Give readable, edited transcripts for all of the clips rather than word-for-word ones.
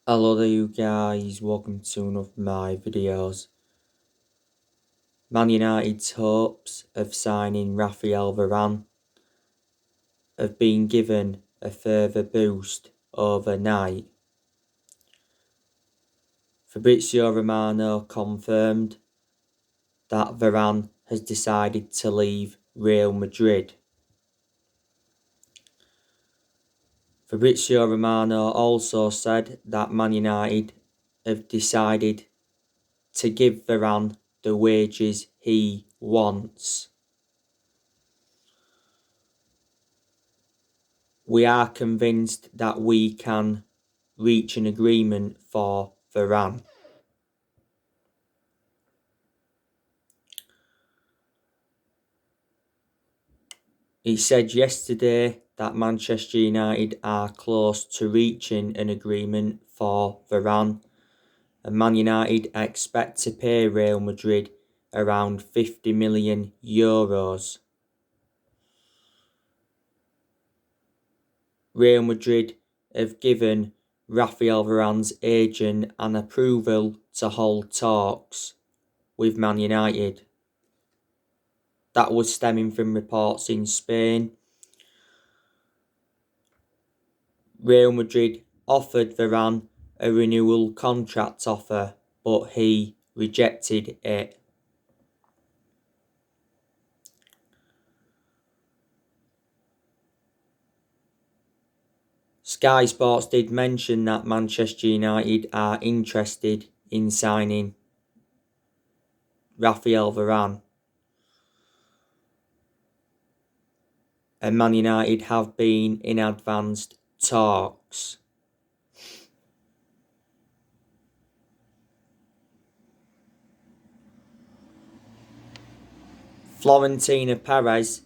Hello there you guys, welcome to one of my videos. Man United's hopes of signing Raphael Varane have been given a further boost overnight. Fabrizio Romano confirmed that Varane has decided to leave Real Madrid. Fabrizio Romano also said that Man United have decided to give Varane the wages he wants. We are convinced that we can reach an agreement for Varane. He said yesterday that Manchester United are close to reaching an agreement for Varane, and Man United expect to pay Real Madrid around €50 million. Real Madrid have given Raphael Varane's agent an approval to hold talks with Man United. That was stemming from reports in Spain. Real Madrid offered Varane a renewal contract offer, but he rejected it. Sky Sports did mention that Manchester United are interested in signing Raphael Varane, and Man United have been in advanced talks. Florentino Perez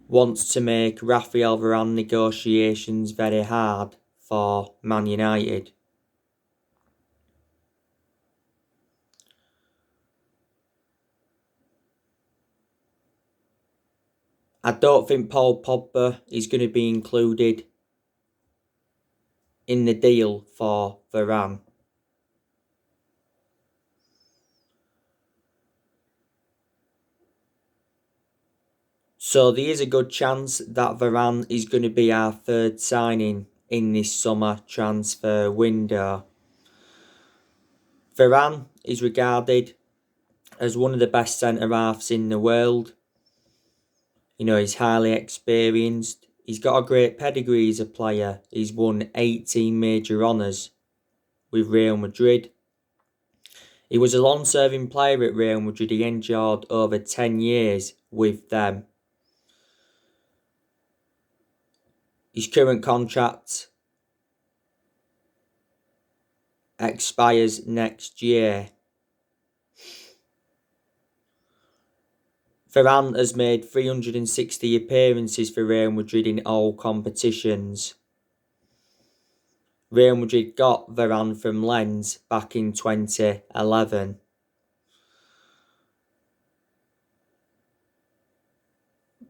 wants to make Raphael Varane negotiations very hard for Man United. I don't think Paul Pogba is going to be included in the deal for Varane. So there is a good chance that Varane is going to be our third signing in this summer transfer window. Varane is regarded as one of the best centre-halves in the world. You know, he's highly experienced. He's got a great pedigree as a player. He's won 18 major honours with Real Madrid. He was a long-serving player at Real Madrid. He endured over 10 years with them. His current contract expires next year. Varane has made 360 appearances for Real Madrid in all competitions. Real Madrid got Varane from Lens back in 2011.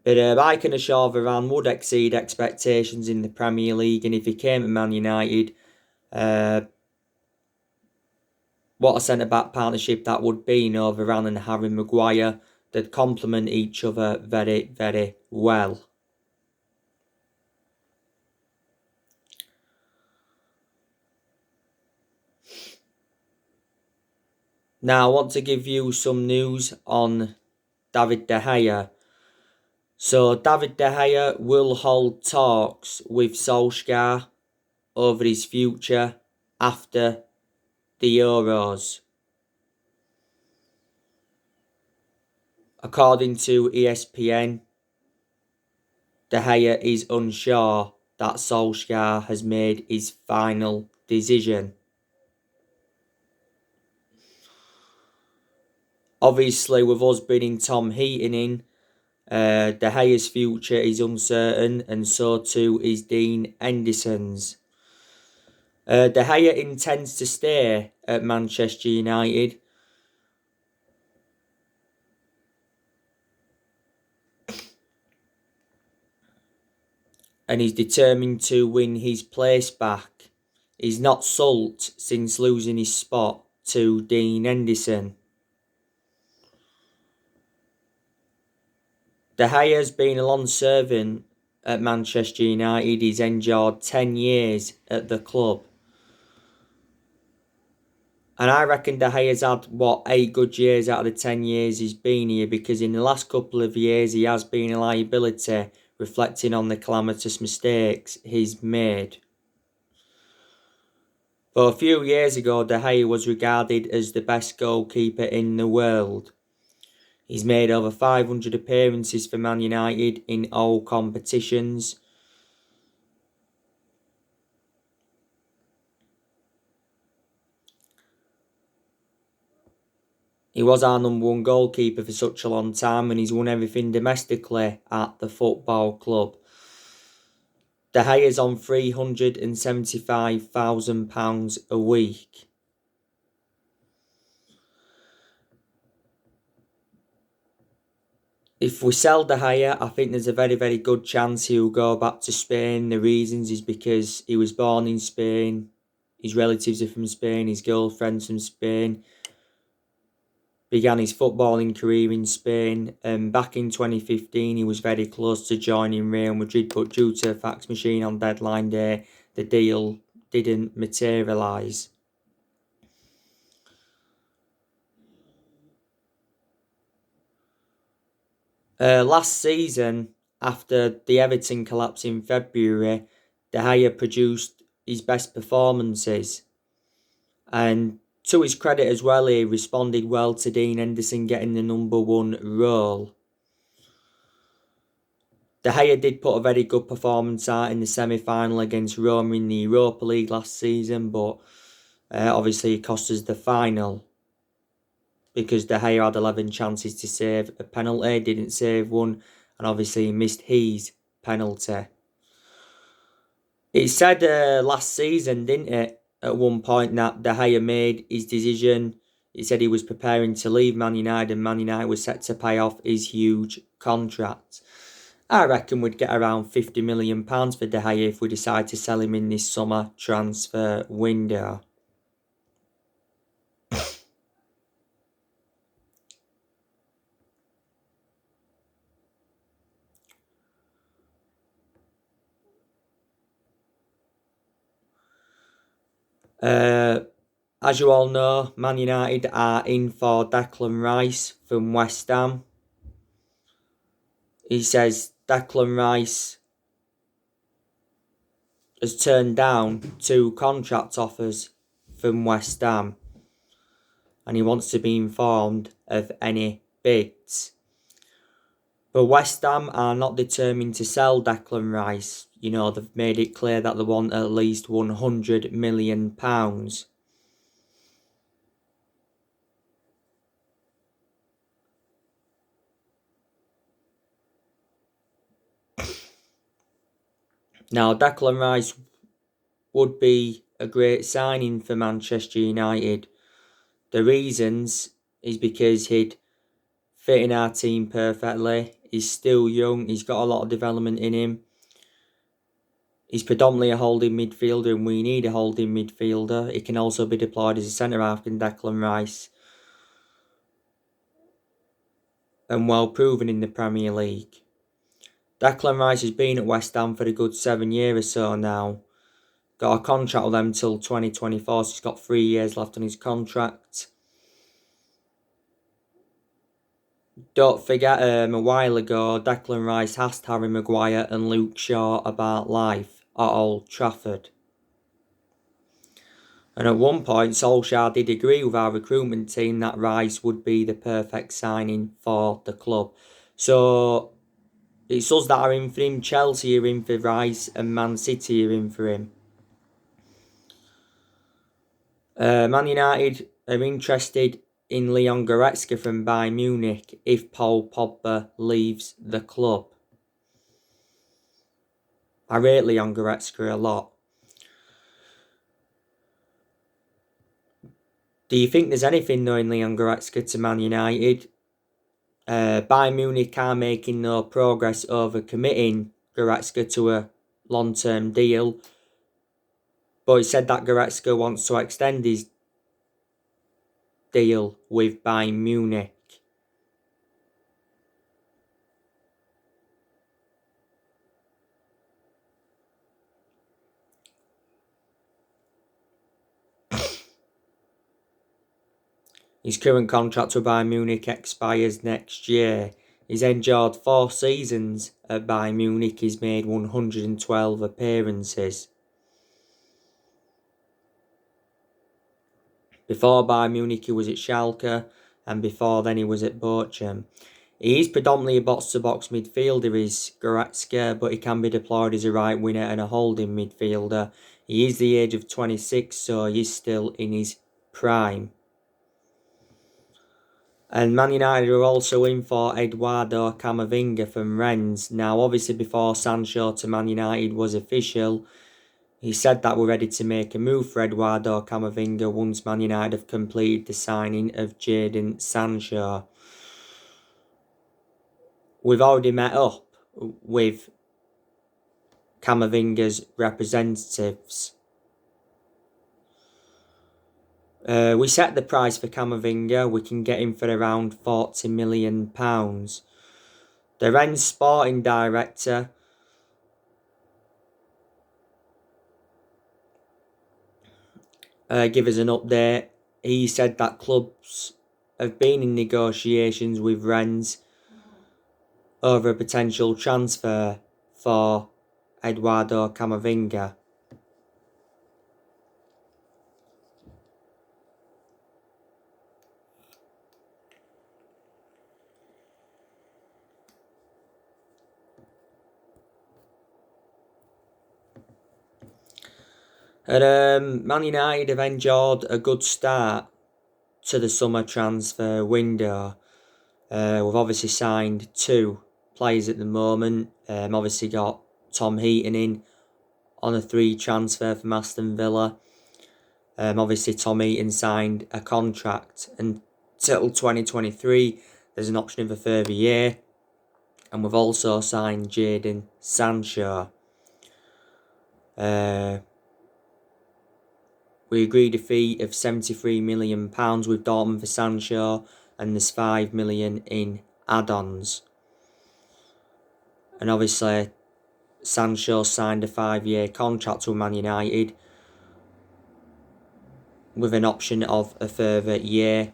But I can assure Varane would exceed expectations in the Premier League, and if he came to Man United, what a centre-back partnership that would be, Varane and Harry Maguire. They'd complement each other very, very well. Now, I want to give you some news on David De Gea. So, David De Gea will hold talks with Solskjaer over his future after the Euros. According to ESPN, De Gea is unsure that Solskjaer has made his final decision. Obviously, with us bringing Tom Heaton in, De Gea's future is uncertain, and so too is Dean Henderson's. De Gea intends to stay at Manchester United. And he's determined to win his place back He's not sulked since losing his spot to Dean Henderson. De Gea's been a long servant at Manchester United. He's endured 10 years at the club. And I reckon De Gea's had, 8 good years out of the 10 years he's been here, because in the last couple of years he has been a liability, reflecting on the calamitous mistakes he's made. But a few years ago, De Gea was regarded as the best goalkeeper in the world. He's made over 500 appearances for Man United in all competitions. He was our number one goalkeeper for such a long time, and he's won everything domestically at the football club. De Gea's on £375,000 a week. If we sell De Gea, I think there's a very, very good chance he'll go back to Spain. The reasons is because he was born in Spain, his relatives are from Spain, his girlfriend's from Spain. Began his footballing career in Spain, and back in 2015 he was very close to joining Real Madrid, but due to a fax machine on deadline day, the deal didn't materialise. Last season, after the Everton collapse in February, De Gea produced his best performances, and to his credit as well, he responded well to Dean Henderson getting the number one role. De Gea did put a very good performance out in the semi-final against Roma in the Europa League last season, but obviously it cost us the final, because De Gea had 11 chances to save a penalty, didn't save one, and obviously he missed his penalty. It said last season, didn't it, at one point, that De Gea made his decision. It said he was preparing to leave Man United, and Man United was set to pay off his huge contract. I reckon we'd get around £50 million for De Gea if we decide to sell him in this summer transfer window. As you all know, Man United are in for Declan Rice from West Ham. He says Declan Rice has turned down 2 contract offers from West Ham, and he wants to be informed of any bids. But West Ham are not determined to sell Declan Rice. You know, they've made it clear that they want at least £100 million. Now, Declan Rice would be a great signing for Manchester United. The reasons is because he'd fit in our team perfectly. He's still young. He's got a lot of development in him. He's predominantly a holding midfielder, and we need a holding midfielder. He can also be deployed as a centre-half in Declan Rice, and well proven in the Premier League. Declan Rice has been at West Ham for a good 7 years or so now. Got a contract with them till 2024, so he's got 3 years left on his contract. Don't forget, a while ago, Declan Rice asked Harry Maguire and Luke Shaw about life at Old Trafford. And at one point, Solskjaer did agree with our recruitment team that Rice would be the perfect signing for the club. So it's us that are in for him. Chelsea are in for Rice, and Man City are in for him. Man United are interested in Leon Goretzka from Bayern Munich if Paul Pogba leaves the club. I rate Leon Goretzka a lot. Do you think there's anything though in Leon Goretzka to Man United? Bayern Munich are making no progress over committing Goretzka to a long-term deal. But he said that Goretzka wants to extend his deal with Bayern Munich. His current contract with Bayern Munich expires next year. He's endured 4 seasons at Bayern Munich. He's made 112 appearances. Before Bayern Munich, he was at Schalke, and before then he was at Bochum. He is predominantly a box-to-box midfielder, is Goretzka, but he can be deployed as a right winger and a holding midfielder. He is the age of 26, so he is still in his prime. And Man United are also in for Eduardo Camavinga from Rennes. Now, obviously, before Sancho to Man United was official, he said that we're ready to make a move for Eduardo Camavinga once Man United have completed the signing of Jadon Sancho. We've already met up with Camavinga's representatives. We set the price for Camavinga. We can get him for around £40 million. The Rennes sporting director give us an update. He said that clubs have been in negotiations with Rennes over a potential transfer for Eduardo Camavinga. Man United have enjoyed a good start to the summer transfer window. We've obviously signed 2 players at the moment. Obviously got Tom Heaton in on a 3 transfer from Aston Villa. Obviously Tom Heaton signed a contract until 2023. There's an option of a further year. And we've also signed Jadon Sancho. We agreed a fee of £73 million with Dortmund for Sancho, and there's £5 million in add-ons. And obviously, Sancho signed a 5-year contract with Man United with an option of a further year.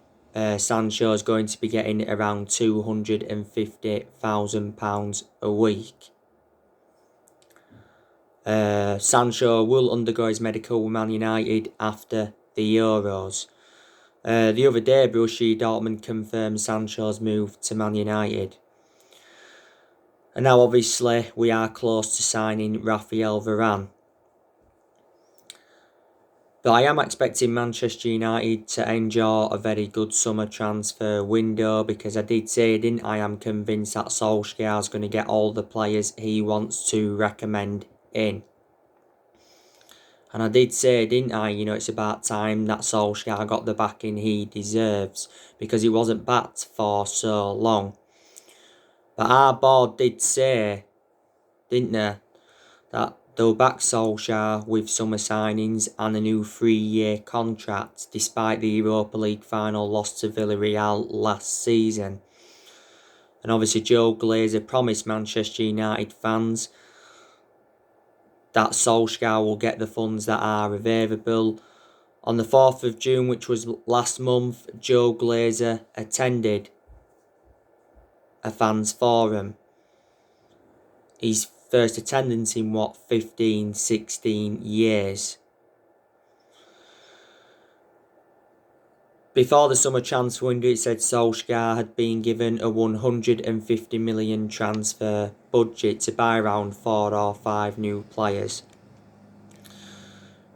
Sancho is going to be getting around £250,000 a week. Sancho will undergo his medical with Man United after the Euros. The other day, Borussia Dortmund confirmed Sancho's move to Man United. And now, obviously, we are close to signing Raphael Varane. But I am expecting Manchester United to enjoy a very good summer transfer window, because I did say, didn't I, am convinced that Solskjaer is going to get all the players he wants to recommend in. And I did say, didn't I, it's about time that Solskjaer got the backing he deserves, because he wasn't backed for so long. But our board did say, didn't they, that they'll back Solskjaer with summer signings and a new 3-year contract, despite the Europa League final loss to Villarreal last season. And obviously Joe Glazer promised Manchester United fans that Solskjaer will get the funds that are available. On the 4th of June, which was last month, Joe Glazer attended a fans forum. His first attendance in 15, 16 years. Before the summer transfer window, it said Solskjaer had been given a 150 million transfer budget to buy around 4 or 5 new players.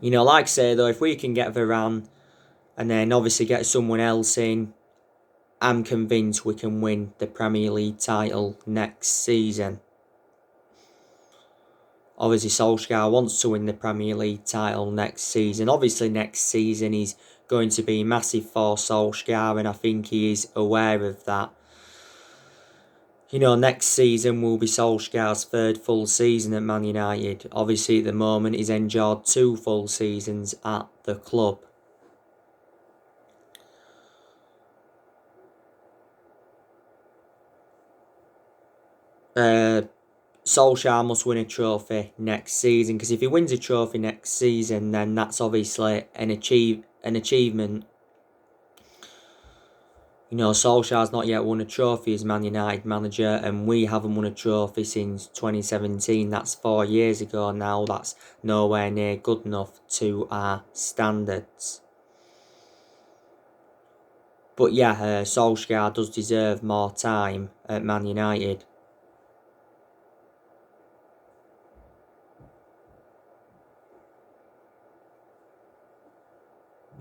Like I say though, if we can get Varane and then obviously get someone else in, I'm convinced we can win the Premier League title next season. Obviously, Solskjaer wants to win the Premier League title next season. Obviously, next season is going to be massive for Solskjaer, and I think he is aware of that. Next season will be Solskjaer's third full season at Man United. Obviously, at the moment, he's endured 2 full seasons at the club. Solskjaer must win a trophy next season, because if he wins a trophy next season, then that's obviously an achievement. Solskjaer's not yet won a trophy as Man United manager, and we haven't won a trophy since 2017. That's 4 years ago now. That's nowhere near good enough to our standards. But yeah, Solskjaer does deserve more time at Man United.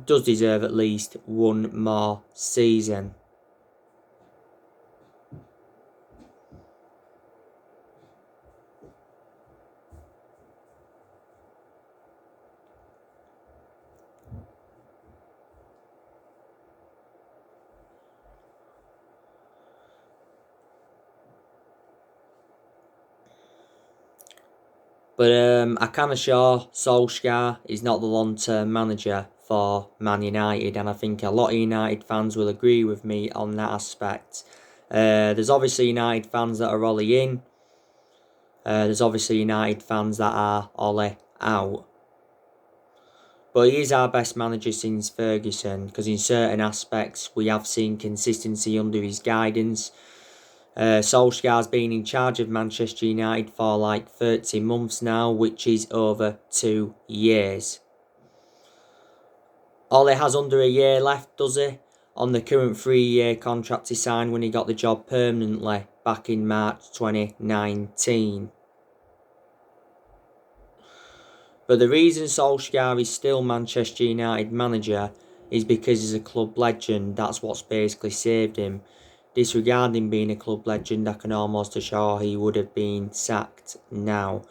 Does deserve at least one more season. But I can assure Solskjaer is not the long-term manager for Man United, and I think a lot of United fans will agree with me on that aspect. There's obviously United fans that are Ollie in. There's obviously United fans that are Ollie out. But he is our best manager since Ferguson, because in certain aspects we have seen consistency under his guidance. Solskjaer's been in charge of Manchester United for like 30 months now, which is over 2 years. Ole has under a year left, does he? On the current 3-year contract he signed when he got the job permanently back in March 2019. But the reason Solskjaer is still Manchester United manager is because he's a club legend. That's what's basically saved him. Disregarding being a club legend, I can almost assure he would have been sacked now.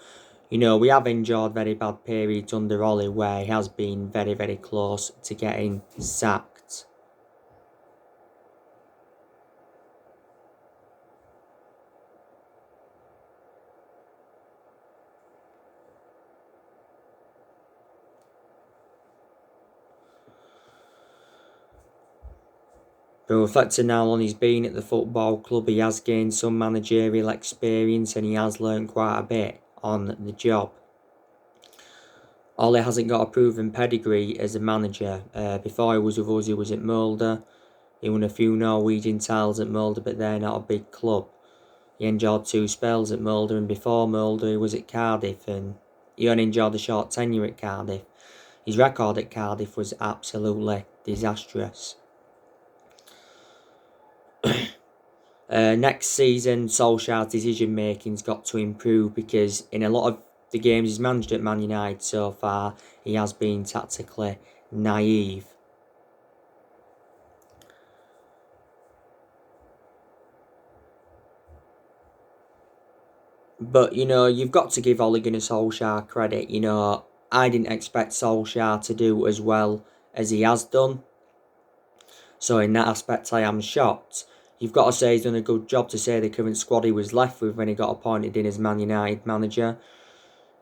We have endured very bad periods under Ollie where he has been very, very close to getting sacked. But reflecting now on his been at the football club, he has gained some managerial experience and he has learned quite a bit on the job. Ollie hasn't got a proven pedigree as a manager. Before he was with us, he was at Mulder. He won a few Norwegian titles at Mulder, but they're not a big club. He enjoyed 2 spells at Mulder, and before Mulder he was at Cardiff, and he only enjoyed a short tenure at Cardiff. His record at Cardiff was absolutely disastrous. Next season, Solskjaer's decision making's got to improve, because in a lot of the games he's managed at Man United so far, he has been tactically naive. But, you've got to give Ole Gunnar Solskjaer credit. I didn't expect Solskjaer to do as well as he has done. So in that aspect, I am shocked. You've got to say he's done a good job to say the current squad he was left with when he got appointed in as Man United manager.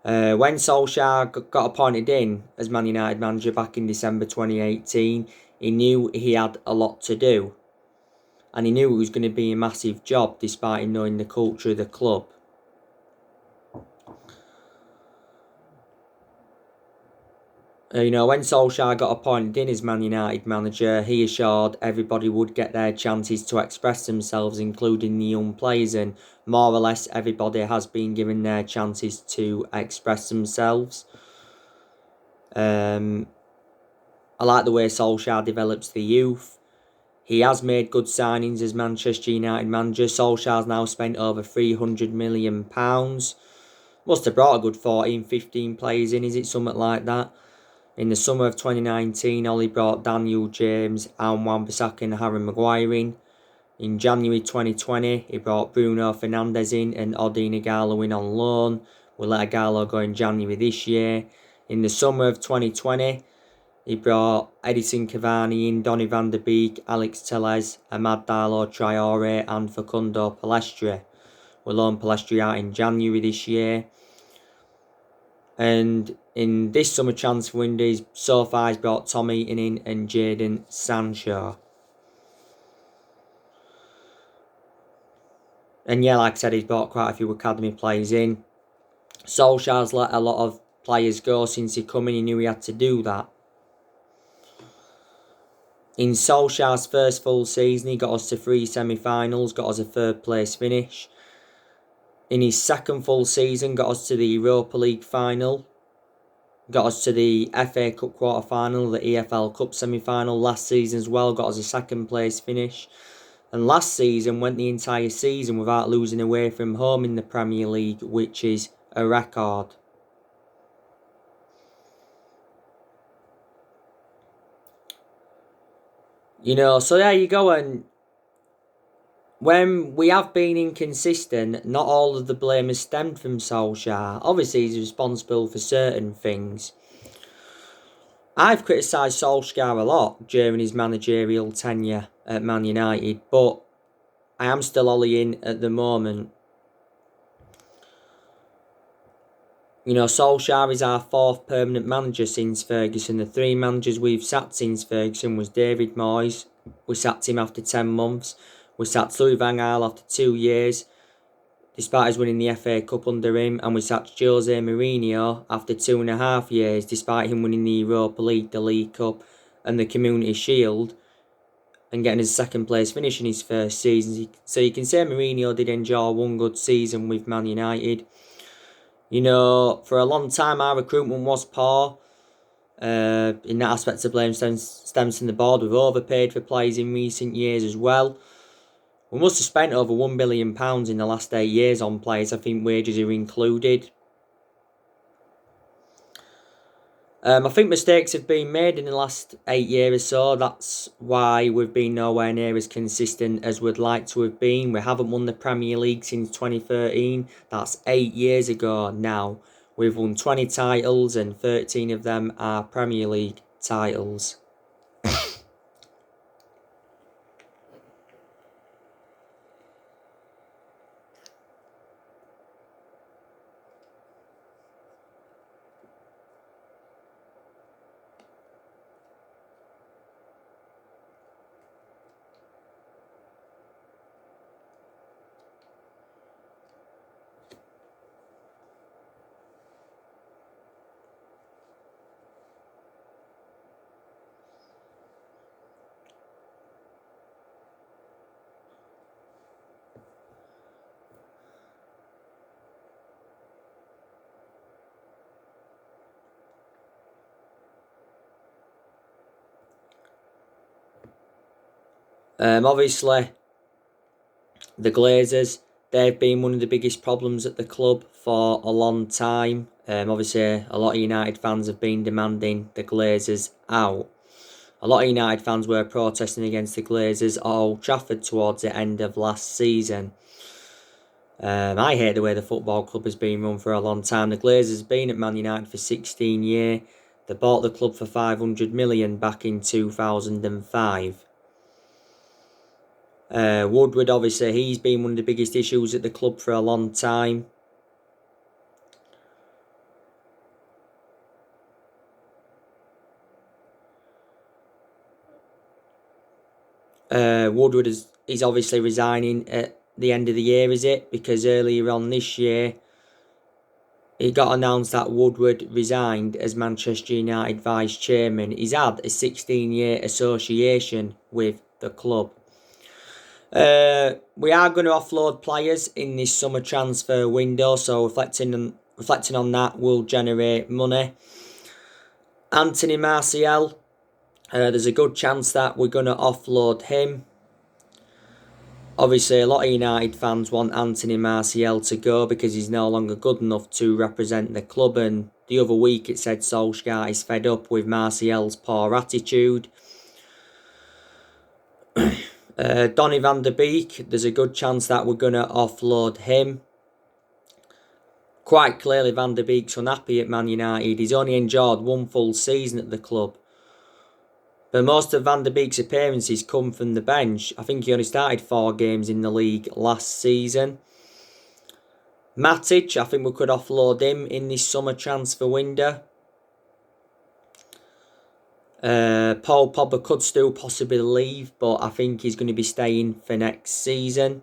When Solskjaer got appointed in as Man United manager back in December 2018, he knew he had a lot to do. And he knew it was going to be a massive job, despite him knowing the culture of the club. When Solskjaer got appointed in as Man United manager, he assured everybody would get their chances to express themselves, including the young players, and more or less everybody has been given their chances to express themselves. I like the way Solskjaer develops the youth. He has made good signings as Manchester United manager. Solskjaer's now spent over £300 million. Must have brought a good 14, 15 players in, is it something like that? In the summer of 2019, Ollie brought Daniel James, Aaron Wan-Bissaka and Harry Maguire in. In January 2020, he brought Bruno Fernandes in and Odin Ighalo in on loan. We'll let Ighalo go in January this year. In the summer of 2020, he brought Edison Cavani in, Donny van der Beek, Alex Telles, Amad Darlo Traore and Facundo Palestra. We loaned Palestri out in January this year. And in this summer transfer window, so far he's brought Tom Eaton in and Jadon Sancho. And yeah, like I said, he's brought quite a few academy players in. Solskjaer's let a lot of players go since he come in. He knew he had to do that. In Solskjaer's first full season, he got us to 3 semi-finals, got us a 3rd place finish. In his second full season, got us to the Europa League final, got us to the FA Cup quarter-final, the EFL Cup semi-final. Last season as well, got us a 2nd place finish. And last season went the entire season without losing away from home in the Premier League, which is a record. So there you go. And when we have been inconsistent, not all of the blame has stemmed from Solskjaer. Obviously, he's responsible for certain things. I've criticised Solskjaer a lot during his managerial tenure at Man United, but I am still Ollie in at the moment. Solskjaer is our 4th permanent manager since Ferguson. The 3 managers we've sacked since Ferguson was David Moyes. We sacked him after 10 months. We sacked Louis van Gaal after 2 years, despite us winning the FA Cup under him. And we sacked Jose Mourinho after 2.5 years, despite him winning the Europa League, the League Cup and the Community Shield, and getting his 2nd place finish in his first season. So you can say Mourinho did enjoy one good season with Man United. For a long time our recruitment was poor. In that aspect, the blame stems from the board. We've overpaid for players in recent years as well. We must have spent over £1 billion in the last 8 years on players. I think wages are included. I think mistakes have been made in the last 8 years or so. That's why we've been nowhere near as consistent as we'd like to have been. We haven't won the Premier League since 2013. That's 8 years ago now. We've won 20 titles and 13 of them are Premier League titles. Obviously, the Glazers, they've been one of the biggest problems at the club for a long time. Obviously, a lot of United fans have been demanding the Glazers out. A lot of United fans were protesting against the Glazers at Old Trafford towards the end of last season. I hate the way the football club has been run for a long time. The Glazers have been at Man United for 16 years. They bought the club for 500 million back in 2005. Woodward, obviously, he's been one of the biggest issues at the club for a long time. Woodward is obviously resigning at the end of the year, is it? Because earlier on this year, it got announced that Woodward resigned as Manchester United vice chairman. He's had a 16-year association with the club. We are going to offload players in this summer transfer window, so reflecting on that will generate money. Anthony Martial, there's a good chance that we're going to offload him. Obviously, a lot of United fans want Anthony Martial to go because he's no longer good enough to represent the club, and the other week it said Solskjaer is fed up with Martial's poor attitude. Donny van der Beek, there's a good chance that we're going to offload him. Quite clearly, Van der Beek's unhappy at Man United. He's only enjoyed one full season at the club. But most of Van der Beek's appearances come from the bench. I think he only started 4 games in the league last season. Matic, I think we could offload him in this summer transfer window. Paul Pogba could still possibly leave, but I think he's going to be staying for next season.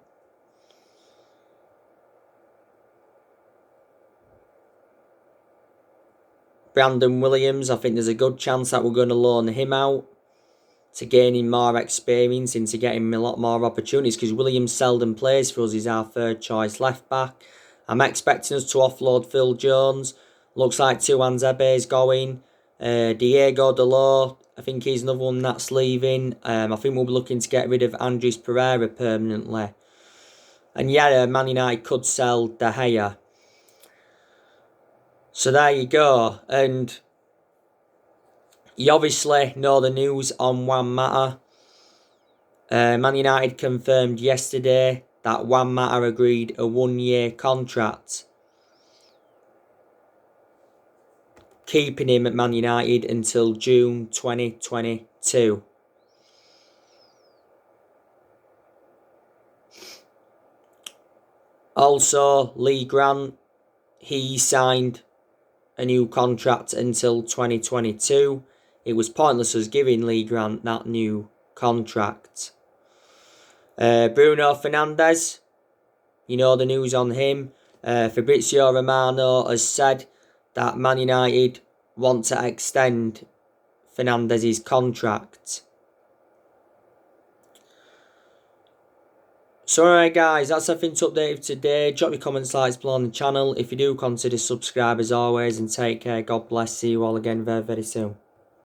Brandon Williams, I think there's a good chance that we're going to loan him out to gaining more experience and to getting a lot more opportunities, because Williams seldom plays for us. He's our third choice left back. I'm expecting us to offload Phil Jones. Looks like Tuanzebe is going. Diego Dalot, I think he's another one that's leaving. I think we'll be looking to get rid of Andres Pereira permanently. And yeah, Man United could sell De Gea. So there you go. And you obviously know the news on Juan Mata. Man United confirmed yesterday that Juan Mata agreed a 1-year contract, keeping him at Man United until June 2022. Also, Lee Grant, he signed a new contract until 2022. It was pointless us giving Lee Grant that new contract. Bruno Fernandes, you know the news on him. Fabrizio Romano has said that Man United want to extend Fernandes' contract. So alright guys, that's everything to update today. Drop your comments, likes below on the channel. If you do, consider subscribe as always, and take care. God bless. See you all again very, very soon.